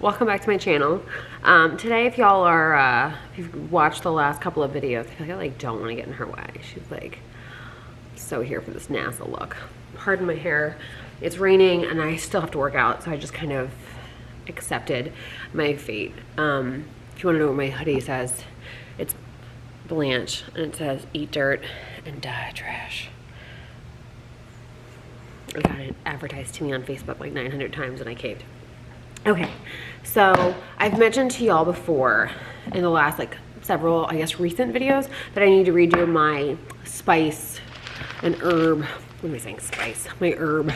Welcome back to my channel. Today, if y'all are, if you've watched the last couple of videos, I feel like I don't want to get in her way. She's like so here for this NASA look. Pardon my hair. It's raining and I still have to work out, so I just kind of accepted my fate. If you want to know what my hoodie says, it's Blanche, and it says eat dirt and die trash. I got it advertised to me on Facebook like 900 times and I caved. Okay, so I've mentioned to y'all before in the last like several, I guess, recent videos that I need to redo my spice and herb, what am I saying, spice? My herb,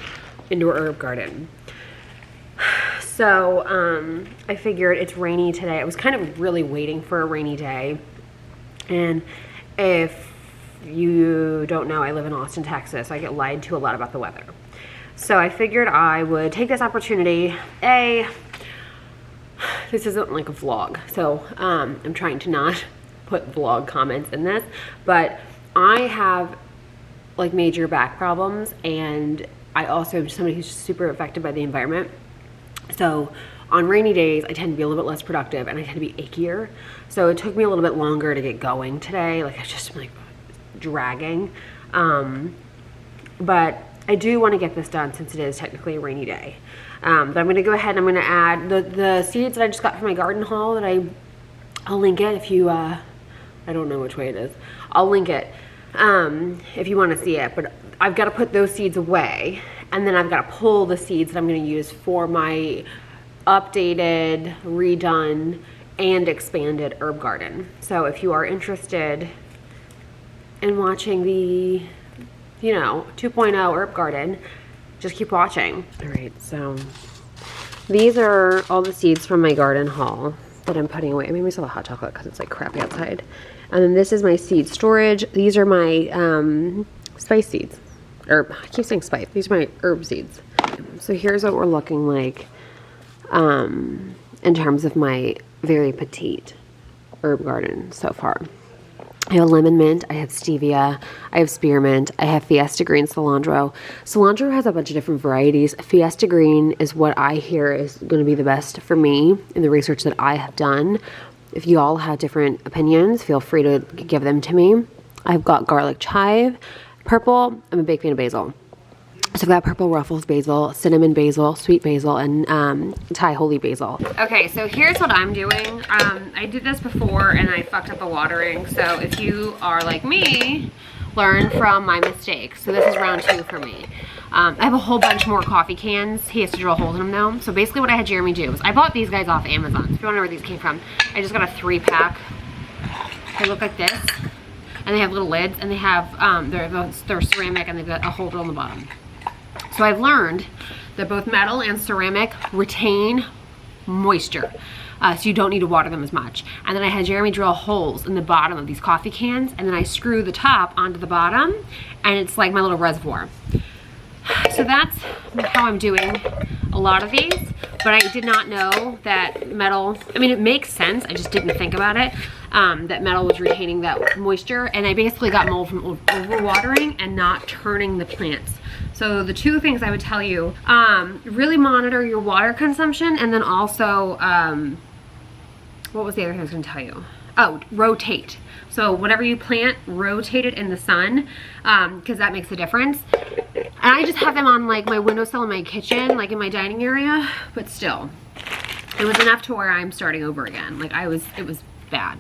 indoor herb garden. So I figured it's rainy today. I was kind of really waiting for a rainy day. And if you don't know, I live in Austin, Texas. So I get lied to a lot about the weather. So I figured I would take this opportunity. This isn't like a vlog, so I'm trying to not put vlog comments in this, but I have like major back problems, and I also am somebody who's super affected by the environment. So on rainy days, I tend to be a little bit less productive and I tend to be achier. So it took me a little bit longer to get going today. Like I just like dragging. But I do want to get this done since it is technically a rainy day. But I'm going to go ahead and I'm going to add the seeds that I just got from my garden haul that I'll link it if you, I don't know which way it is. I'll link it if you want to see it. But I've got to put those seeds away, and then I've got to pull the seeds that I'm going to use for my updated, redone, and expanded herb garden. So if you are interested in watching the 2.0 herb garden, just keep watching. All right, so these are all the seeds from my garden haul that I'm putting away. I made myself a hot chocolate because it's like crappy outside. And then this is my seed storage. These are my spice seeds. Or I keep saying spice. These are my herb seeds. So here's what we're looking like in terms of my very petite herb garden so far. I have lemon mint, I have stevia, I have spearmint, I have Fiesta green cilantro. Cilantro has a bunch of different varieties. Fiesta green is what I hear is going to be the best for me in the research that I have done. If you all have different opinions, feel free to give them to me. I've got garlic chive, purple. I'm a big fan of basil. So I've got purple Ruffles basil, cinnamon basil, sweet basil, and Thai holy basil. Okay, so here's what I'm doing. I did this before and I fucked up the watering. So if you are like me, learn from my mistakes. So this is round 2 for me. I have a whole bunch more coffee cans. He has to drill holes in them though. So basically what I had Jeremy do was I bought these guys off Amazon. So if you want to know where these came from, I just got a 3-pack. They look like this. And they have little lids, and they have, they're ceramic, and they've got a holder on the bottom. So I've learned that both metal and ceramic retain moisture. So you don't need to water them as much. And then I had Jeremy drill holes in the bottom of these coffee cans, and then I screw the top onto the bottom, and it's like my little reservoir. So that's how I'm doing a lot of these, but I did not know that metal, I mean, it makes sense, I just didn't think about it, that metal was retaining that moisture, and I basically got mold from overwatering and not turning the plants. So the 2 things I would tell you, really monitor your water consumption, and then also, what was the other thing I was going to tell you? Oh, rotate. So whatever you plant, rotate it in the sun, because that makes a difference. And I just have them on like my windowsill in my kitchen, like in my dining area, but still, it was enough to where I'm starting over again. Like it was bad.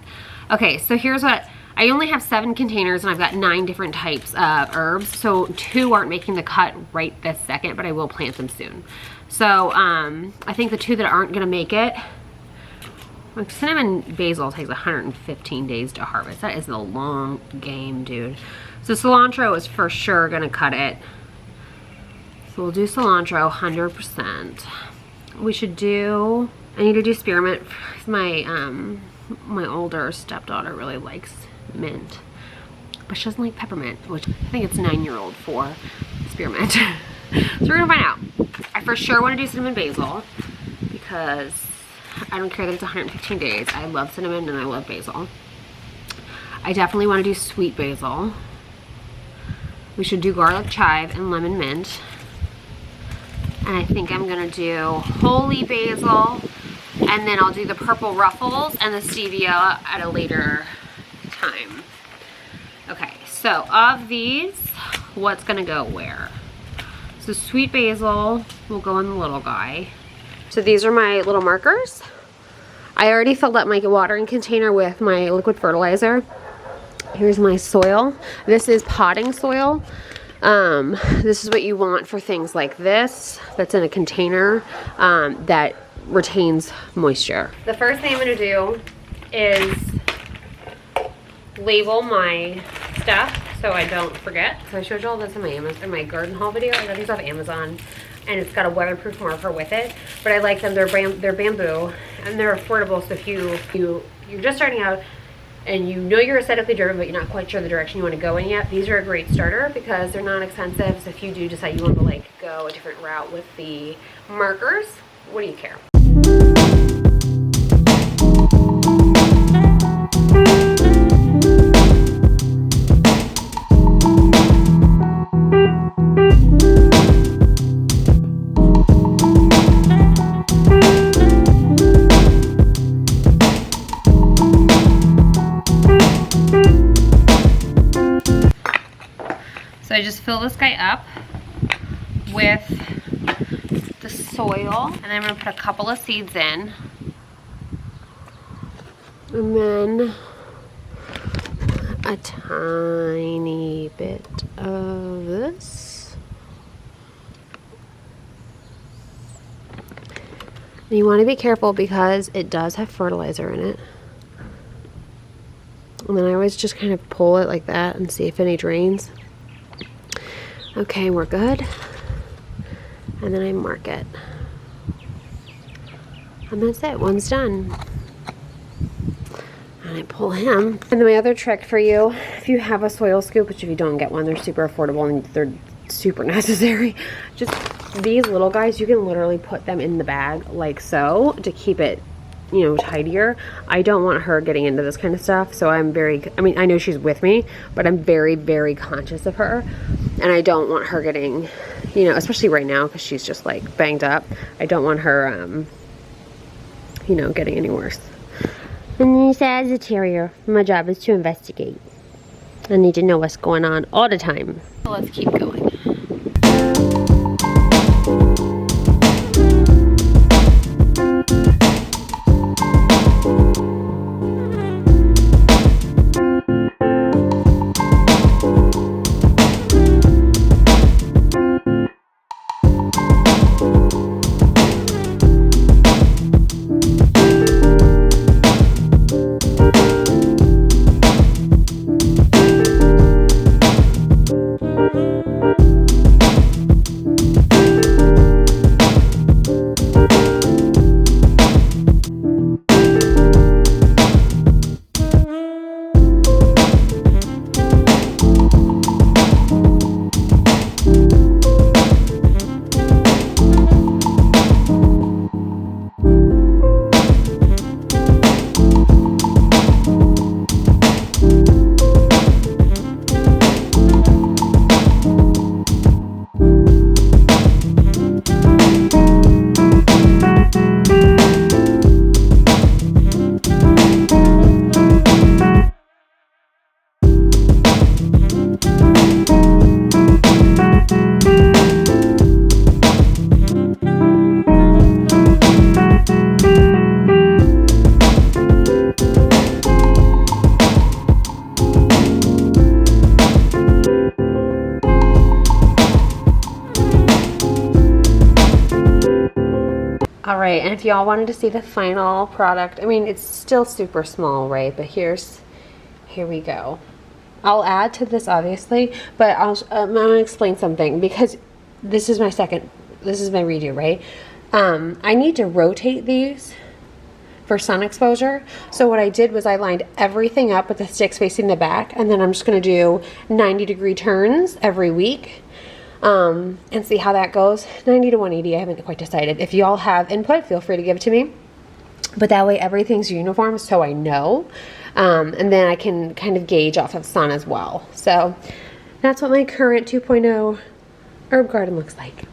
Okay, so here's what, I only have 7 containers and I've got 9 different types of herbs. So 2 aren't making the cut right this second, but I will plant them soon. So I think the 2 that aren't gonna make it, like cinnamon basil takes 115 days to harvest. That is a long game, dude. So cilantro is for sure gonna cut it. So we'll do cilantro 100%. We should do, I need to do spearmint. My older stepdaughter really likes mint, but she doesn't like peppermint, which I think it's 9-year-old for spearmint. So we're gonna find out. I for sure wanna do cinnamon basil because I don't care that it's 115 days. I love cinnamon and I love basil. I definitely wanna do sweet basil. We should do garlic chive and lemon mint. And I think I'm gonna do holy basil, and then I'll do the purple ruffles and the stevia at a later time. Okay, so of these, what's gonna go where? So sweet basil will go in the little guy. So these are my little markers. I already filled up my watering container with my liquid fertilizer. Here's my soil. This is potting soil. This is what you want for things like this, that's in a container, that retains moisture. The first thing I'm gonna do is label my stuff so I don't forget. So I showed you all this in my garden haul video. I got these off Amazon, and it's got a weatherproof marker with it. But I like them. They're bamboo, and they're affordable. So if you're just starting out and you know you're aesthetically driven, but you're not quite sure the direction you want to go in yet, these are a great starter because they're not expensive. So if you do decide you want to like go a different route with the markers, what do you care? So I just fill this guy up with the soil, and then I'm gonna put a couple of seeds in. And then a tiny bit of this. And you wanna be careful because it does have fertilizer in it. And then I always just kind of pull it like that and see if any drains. Okay, we're good. And then I mark it. And that's it, one's done. And I pull him. And then my other trick for you, if you have a soil scoop, which if you don't get one, they're super affordable and they're super necessary. Just these little guys, you can literally put them in the bag like so to keep it, you know, tidier. I don't want her getting into this kind of stuff, so I mean, I know she's with me, but I'm very, very conscious of her, and I don't want her getting, you know, especially right now because she's just like banged up. I don't want her, you know, getting any worse. And as a terrier, my job is to investigate. I need to know what's going on all the time. So let's keep going. All right, and if y'all wanted to see the final product, I mean, it's still super small, right? But here we go. I'll add to this, obviously, but I'm gonna explain something because this is my redo, right? I need to rotate these for sun exposure. So what I did was I lined everything up with the sticks facing the back, and then I'm just gonna do 90-degree turns every week. And see how that goes. 90 to 180, I haven't quite decided. If y'all have input, feel free to give it to me. But that way everything's uniform so I know. And then I can kind of gauge off of sun as well. So that's what my current 2.0 herb garden looks like.